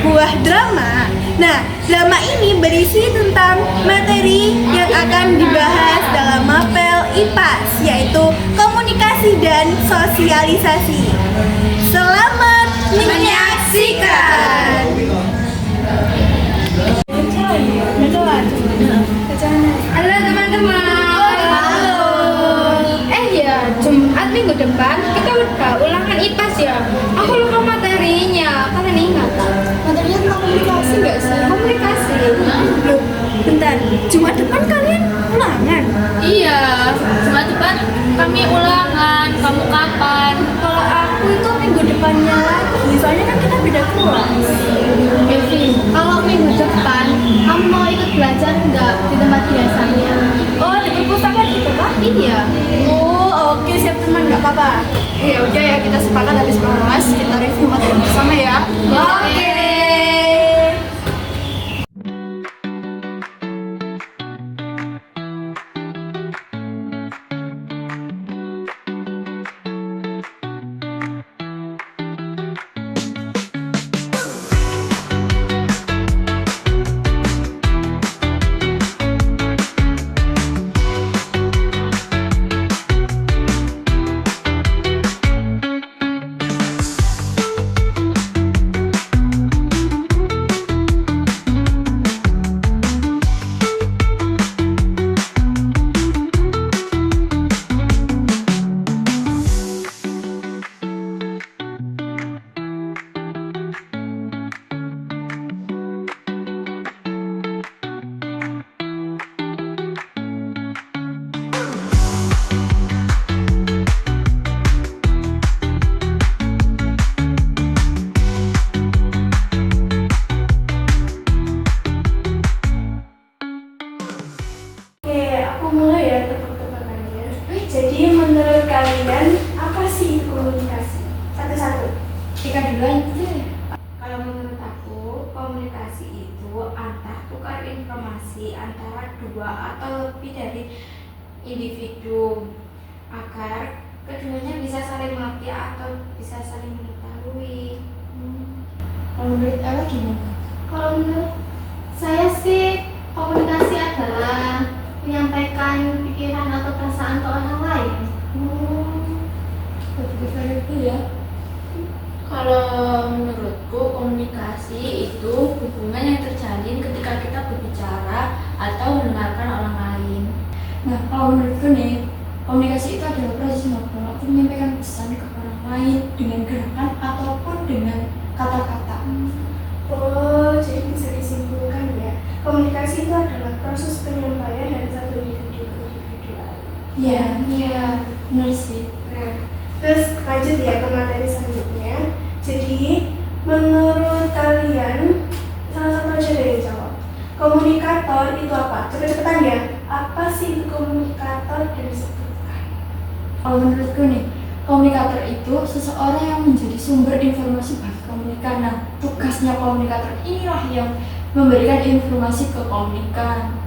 sebuah drama. Nah, drama ini berisi tentang materi yang akan dibahas dalam mapel IPAS, yaitu komunikasi dan sosialisasi. Selamat menyaksikan. Halo teman-teman. Jumat minggu depan kita udah ulangan IPAS ya. Aku lupa materinya. Kalian ingat tak? Materinya tentang komunikasi nggak sih? Komunikasi. Loh, bentar. Jumat depan kalian ulangan? Iya, Jumat depan kami ulangan. Kamu kapan? Kalau aku itu minggu depannya lagi. Soalnya kan kita beda kelas. Evi, kalau minggu depan kamu mau ikut belajar nggak di tempat biasanya? Oh, di perpustakaan itu kan? Iya. Oh, oke, siap teman, nggak apa-apa. Ya udah ya, kita sepakat habis kelas kita review materi bersama ya. Oke. Aku mulai ya tebak-tebakannya. Jadi menurut kalian apa sih itu komunikasi? Satu-satu. Kita duluan deh. Kalau menurut aku, komunikasi itu antar tukar informasi antara dua atau lebih dari individu agar keduanya bisa saling mengerti atau bisa saling mengetahui. Kalau menurut Ella gimana? Kalau menurut saya sih komunikasi adalah menyampaikan pikiran atau perasaan ke orang lain. Betul itu ya. Kalau menurutku komunikasi itu hubungan yang terjalin ketika kita berbicara atau mendengarkan orang lain. Nah, kalau menurutku nih, komunikasi itu adalah proses ngobrol atau menyampaikan pesan ke orang lain dengan gerakan ataupun dengan kata-kata. Oh, jadi bisa disimpulkan ya, komunikasi itu adalah proses penyampaian dari satu individu ke individu lain. Iya, benar sih. Nah, terus lanjut ya ke materi selanjutnya. Jadi, menurut kalian, salah satu aja deh yang jawab. Komunikator itu apa? Cepet-cepetan ya. Apa sih itu komunikator dan disebutkan? Kalau menurutku nih, komunikator itu seseorang yang menjadi sumber informasi bagi komunikan. Nah, tugasnya komunikator inilah yang memberikan informasi ke komunikan.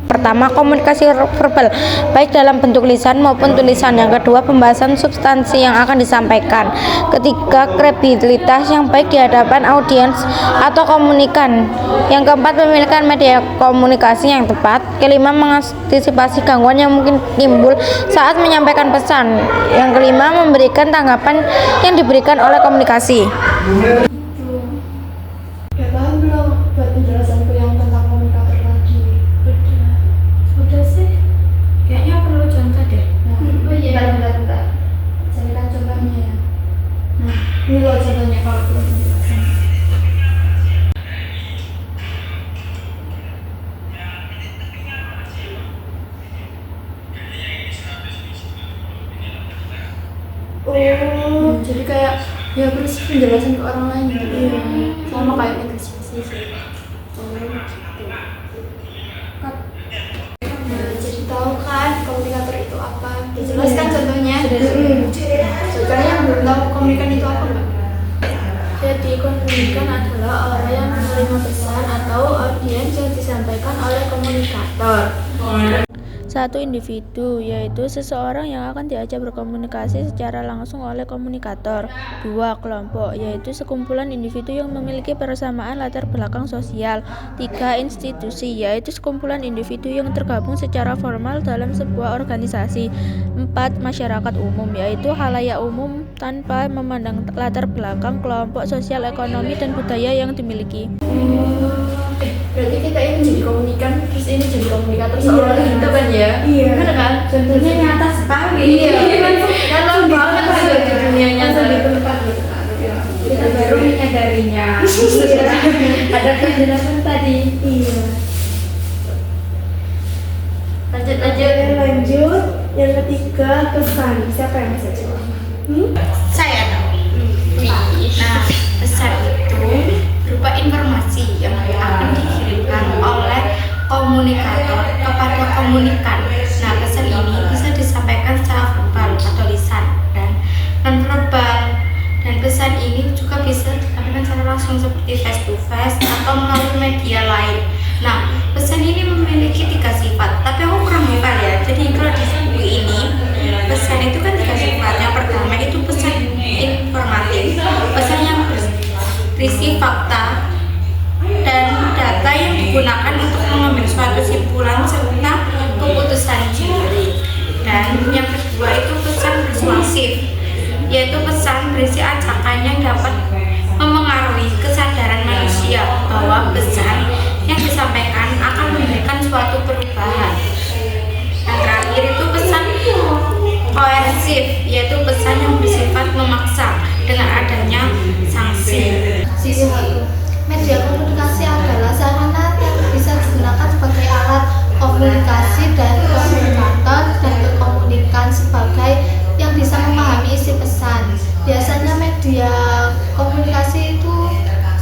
Pertama, komunikasi verbal, baik dalam bentuk lisan maupun tulisan. Yang kedua, pembahasan substansi yang akan disampaikan. Ketiga, kredibilitas yang baik di hadapan audiens atau komunikan. Yang keempat, pemilihan media komunikasi yang tepat. Kelima, mengantisipasi gangguan yang mungkin timbul saat menyampaikan pesan. Yang kelima, memberikan tanggapan yang diberikan oleh komunikasi. Ya paham belum buat penjelasanku yang tentang komunikator tadi? Udah sih. Kayaknya perlu contoh deh. Nah, bentar. Carikan contohnya ya. Nah, ini loh contohnya kalau perlu penjelasan. Oh, jadi kayak ya terus penjelasan ke orang lain gitu. Iya. Sama kayak negosiasi sih. Oh, gitu. Nah, jadi tahu kan komunikator itu apa? Dijelaskan contohnya. Contohnya yang belum tahu komunikan itu apa enggak? Jadi komunikan adalah orang yang menerima pesan atau audiens yang disampaikan oleh komunikator. Satu, individu, yaitu seseorang yang akan diajak berkomunikasi secara langsung oleh komunikator. 2, kelompok, yaitu sekumpulan individu yang memiliki persamaan latar belakang sosial. 3, institusi, yaitu sekumpulan individu yang tergabung secara formal dalam sebuah organisasi. 4, masyarakat umum, yaitu khalayak umum tanpa memandang latar belakang, kelompok sosial, ekonomi, dan budaya yang dimiliki. Berarti kita ini jadi komunikan, terus ini jadi komunikator seolah gitu kan ya? Iya. Bener kan? Contohnya nyata sekali. Iya. Kan banget ada di dunia nyata di tempat gitu. Kita baru menyadarinya. Ada penjelasan tadi. Iya. Lanjut. Yang ketiga, pesan. Siapa yang bisa jawab? Saya tahu. Nah, pesan itu berupa informasi yang akan dikirimkan oleh komunikator kepada komunikan. Nah, pesan ini bisa disampaikan secara verbal atau lisan dan non-verbal. Dan pesan ini juga bisa disampaikan secara langsung seperti face to face atau melalui media lain. Nah, pesan ini memiliki 3 sifat, tapi aku kurang hafal ya. Jadi kalau di buku ini, pesan itu kan 3 sifat. Yang pertama itu pesan informatif, pesan yang berisi fakta dan data yang digunakan untuk mengambil suatu kesimpulan serta keputusan sendiri. Dan yang kedua itu pesan persuasif, yaitu pesan berisi ajakan yang dapat memengaruhi kesadaran manusia bahwa pesan yang disampaikan akan memberikan suatu perubahan. Yang terakhir itu pesan koersif, yaitu pesan yang bersifat memaksa dengan adanya sanksi. Sisi 1. Media komunikasi adalah sarana yang bisa digunakan sebagai alat komunikasi dari komunikator dan komunikan sebagai yang bisa memahami isi pesan. Biasanya media komunikasi itu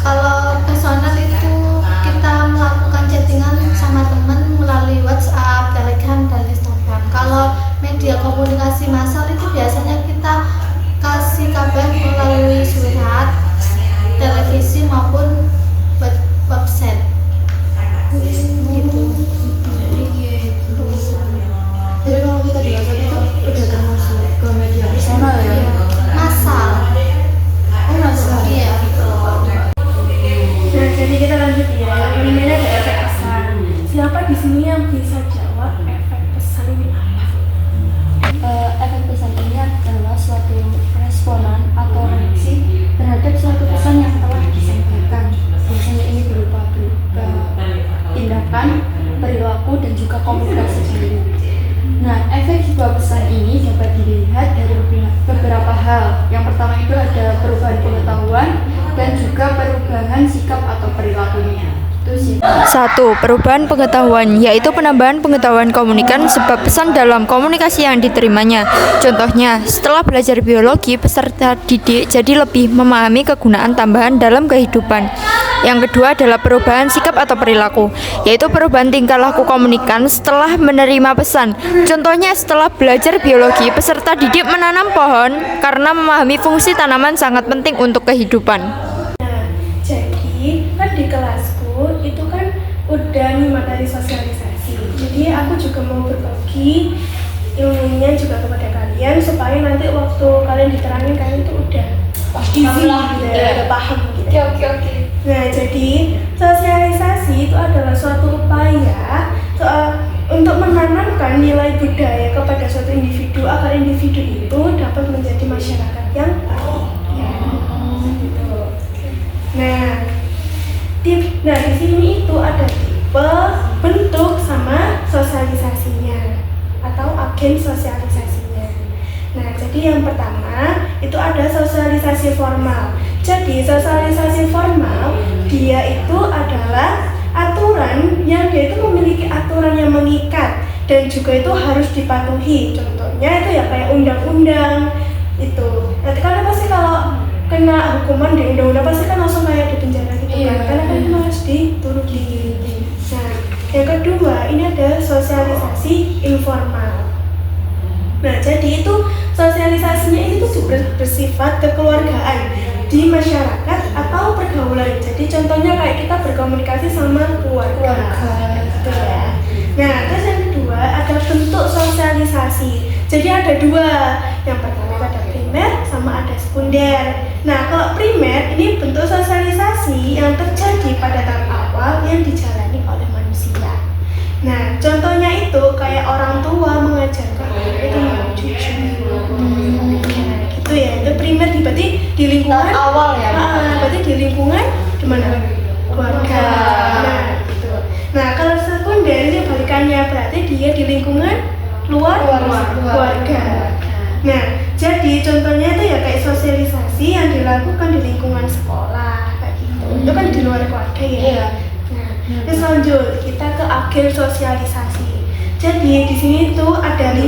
kalau personal itu kita melakukan chattingan sama teman melalui WhatsApp, Telegram, dan Instagram. Kalau media komunikasi massal itu biasanya kita kasih kabar melalui surat, televisi maupun website. Gitu. Jadi kalau kita di WhatsApp itu udah termasuk ke media personal ya? Massal. Oh massal? Iya. Nah, jadi kita lanjut ya. Yang ini ada efek pesan. Siapa di sini yang bisa jawab efek pesan ini apa? Efek pesan ini adalah suatu responan atau reaksi terhadap suatu pesan yang telah disampaikan. Biasanya ini berupa tindakan, perilaku, dan juga komunikasi sendiri. Nah, efek sebuah pesan ini dapat dilihat dari beberapa hal. Yang pertama itu ada perubahan pengetahuan dan juga perubahan sikap atau perilakunya. Itu sih. 1. Perubahan pengetahuan, yaitu penambahan pengetahuan komunikan sebab pesan dalam komunikasi yang diterimanya. Contohnya, setelah belajar biologi, peserta didik jadi lebih memahami kegunaan tambahan dalam kehidupan. Yang kedua adalah perubahan sikap atau perilaku, yaitu perubahan tingkah laku komunikan setelah menerima pesan. Contohnya, setelah belajar biologi, peserta didik menanam pohon karena memahami fungsi tanaman sangat penting untuk kehidupan. Nah, jadi kan di kelasku itu kan udah nih materi sosialisasi. Jadi aku juga mau berbagi ilmunya juga kepada kalian supaya nanti waktu kalian diterangin kalian itu udah easy gitu ya, udah paham gitu. Oke. Nah, jadi sosialisasi itu adalah suatu upaya untuk menanamkan nilai budaya kepada suatu individu agar individu itu dapat menjadi masyarakat yang baik. Ya, gitu. Nah, di sini itu ada tipe, bentuk, sama sosialisasinya atau agen sosialisasinya. Nah, jadi yang pertama itu ada sosialisasi formal. Jadi sosialisasi formal dia itu adalah aturan yang dia itu memiliki aturan yang mengikat dan juga itu harus dipatuhi. Contohnya itu ya kayak undang-undang itu. Nanti kalian pasti kalau kena hukuman di undang-undang pasti kan langsung kayak di penjara gitu kan. Karena kan itu harus dituruti. Nah, yang kedua ini ada sosialisasi informal. Nah, jadi itu sosialisasinya itu bersifat kekeluargaan di masyarakat atau pergaulan. Jadi contohnya kayak kita berkomunikasi sama keluarga. Gitu ya. Nah, terus yang kedua ada bentuk sosialisasi. Jadi ada dua, yang pertama ada primer sama ada sekunder. Nah, kalau primer ini bentuk sosialisasi yang terjadi pada tahap awal yang dijalani oleh manusia. Nah, contohnya itu kayak orang tua mengajarkan itu jujur. Nah, gitu ya. Itu primer berarti di lingkungan awal ya. Berarti di lingkungan gimana? Keluarga. Nah, gitu. Nah, kalau sekunder ini balikannya, berarti dia di lingkungan keluarga. Nah, jadi contohnya itu ya kayak sosialisasi yang dilakukan di lingkungan sekolah kayak gitu. Itu kan di luar keluarga ya. Iya. Nah, terus lanjut kita ke agen sosialisasi. Jadi di sini tuh ada 5.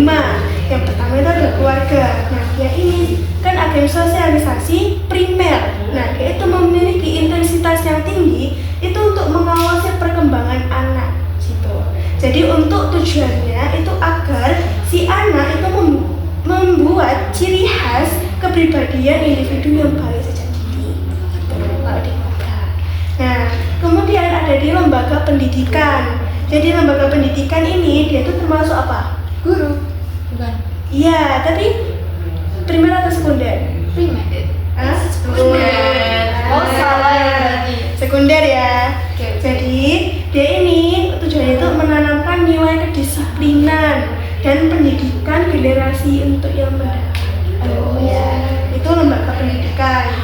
Yang pertama itu ada keluarga. Nah, yang ini kan agen sosialisasi primer. Nah, dia itu memiliki intensitas yang tinggi itu untuk mengawasi perkembangan anak gitu. Jadi untuk tujuannya itu agar si anak itu membuat ciri khas kepribadian individu yang baik sejak dini. Gitu, kalau di keluarga. Nah, kemudian ada di lembaga pendidikan. Jadi lembaga pendidikan ini dia itu termasuk apa? Guru. Bukan. Iya, tapi primer atau sekunder? Primer. Sekunder. Oh, salah ya berarti. Sekunder ya. Oke. Jadi dia ini tujuannya itu menanamkan nilai kedisiplinan dan pendidikan generasi untuk yang mendatang. Oh ya. Itu lembaga pendidikan.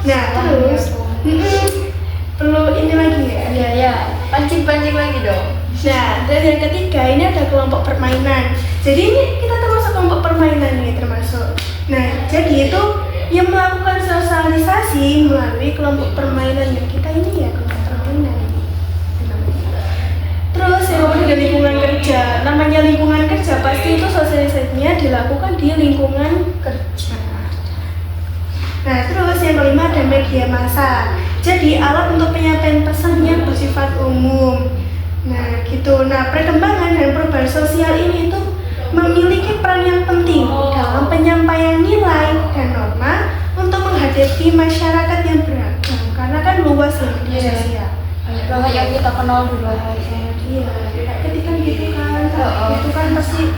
Nah, terus perlu ini lagi ya. Iya ya. Pancing-pancing lagi dong. Nah, dan yang ketiga ini ada kelompok permainan. Jadi ini kita termasuk kelompok permainan nih termasuk. Nah, jadi itu yang melakukan sosialisasi melalui kelompok permainan yang kita ini ya kelompok permainan. Terus yang kemudian ada lingkungan kerja. Namanya lingkungan kerja pasti itu sosialisasinya dilakukan di lingkungan kerja. Nah, terus yang kelima ada media massa. Jadi alat untuk penyampaian pesan yang bersifat umum. Nah, gitu. Nah, perkembangan dan perubahan sosial ini itu memiliki peran yang penting dalam penyampaian nilai dan norma untuk menghadapi masyarakat yang beragam. Karena kan luas ya media sosial. Banyak yang kita kenal dulu aja. Iya, ketika gitu kan, itu kan pasti.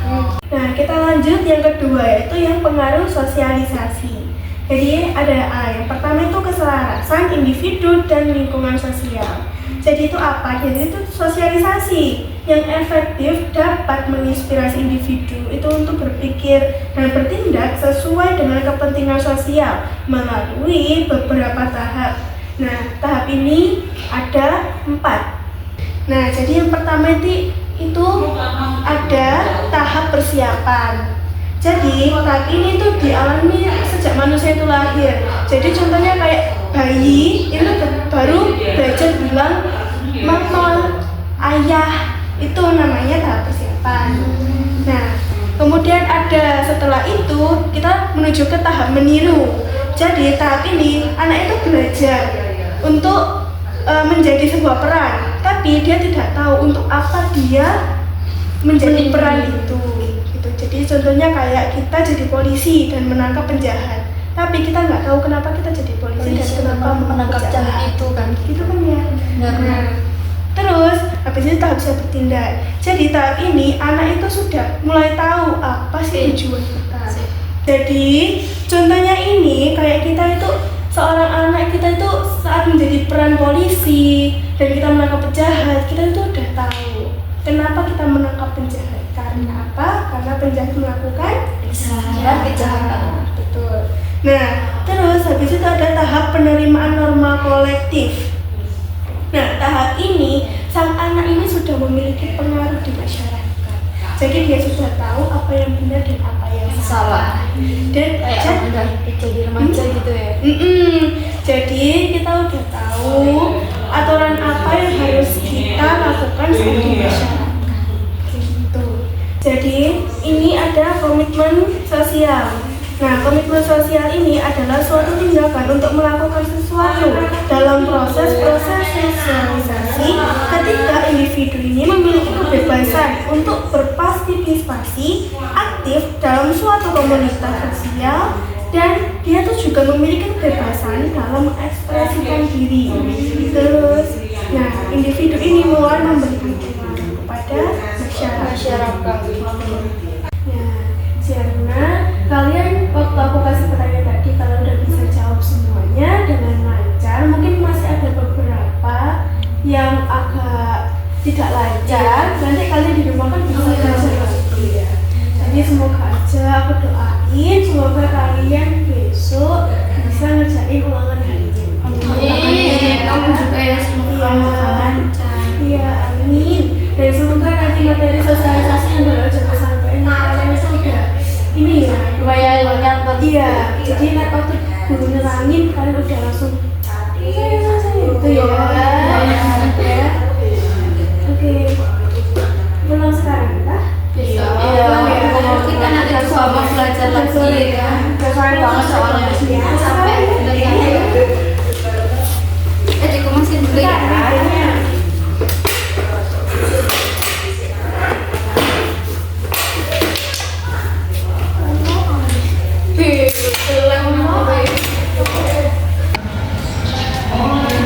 Nah, kita lanjut yang kedua yaitu yang pengaruh sosialisasi. Jadi ada A, yang pertama itu keselarasan individu dan lingkungan sosial. Jadi itu apa? Jadi itu sosialisasi yang efektif dapat menginspirasi individu itu untuk berpikir dan bertindak sesuai dengan kepentingan sosial melalui beberapa tahap. Nah, tahap ini ada 4. Nah, jadi yang pertama itu ada tahap persiapan. Jadi tahap ini tuh dialami sejak manusia itu lahir. Jadi contohnya kayak bayi itu baru belajar bilang mama, ayah, itu namanya tahap persiapan. Nah, kemudian ada setelah itu kita menuju ke tahap meniru. Jadi tahap ini anak itu belajar untuk menjadi sebuah peran, tapi dia tidak tahu untuk apa dia menjadi peran itu. Jadi contohnya kayak kita jadi polisi dan menangkap penjahat, tapi kita nggak tahu kenapa kita jadi polisi dan kenapa menangkap penjahat itu kan. Gitu kan ya. Nah, terus habis itu tahap bisa bertindak. Jadi tahap ini anak itu sudah mulai tahu apa sih tujuan kita. Jadi contohnya ini kayak kita itu seorang anak kita itu saat menjadi peran polisi dan kita menangkap penjahat, kita itu udah tahu kenapa kita menangkap penjahat. Karena apa? Karena penjahat melakukan kejahatan. Betul. Nah, terus habis itu ada tahap penerimaan norma kolektif. Nah, tahap ini sang anak ini sudah memiliki pengaruh di masyarakat. Jadi dia sudah tahu apa yang benar dan apa yang salah. Dan jadi remaja gitu ya. Jadi kita udah tahu aturan apa yang harus kita lakukan saat di masyarakat. Jadi ini ada komitmen sosial. Nah, komitmen sosial ini adalah suatu tindakan untuk melakukan sesuatu dalam proses sosialisasi ketika individu ini memiliki kebebasan untuk berpartisipasi aktif dalam suatu komunitas sosial dan dia tuh juga memiliki kebebasan dalam mengekspresikan diri. Terus, nah individu ini mulai memberikan pengaruh kepada masyarakat. belajar, nanti kalian di rumah kan bisa belajar lagi. Jadi semoga aja aku doain semoga kalian besok bisa ngerjain ulangan hari ini. Kamu juga ya, semoga lancar. Iya, amin. Dan semoga nanti materi sosialisasi yang baru aja kesampaian kalian itu udah ini ya lumayan nyantol. Iya, jadi nanti waktu guru nerangin kalian udah langsung itu ya. Oke, pulang sekarang kah? Iya, kita nanti juga mau belajar lagi kan. Sore banget soalnya. Sampai dikemasin dulu ya.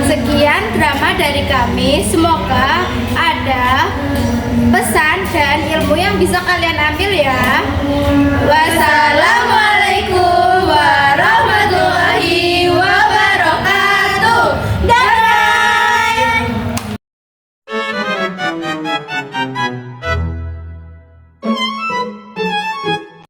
Sekian drama dari kami. Semoga ada pesan dan ilmu yang bisa kalian ambil ya. Wassalamualaikum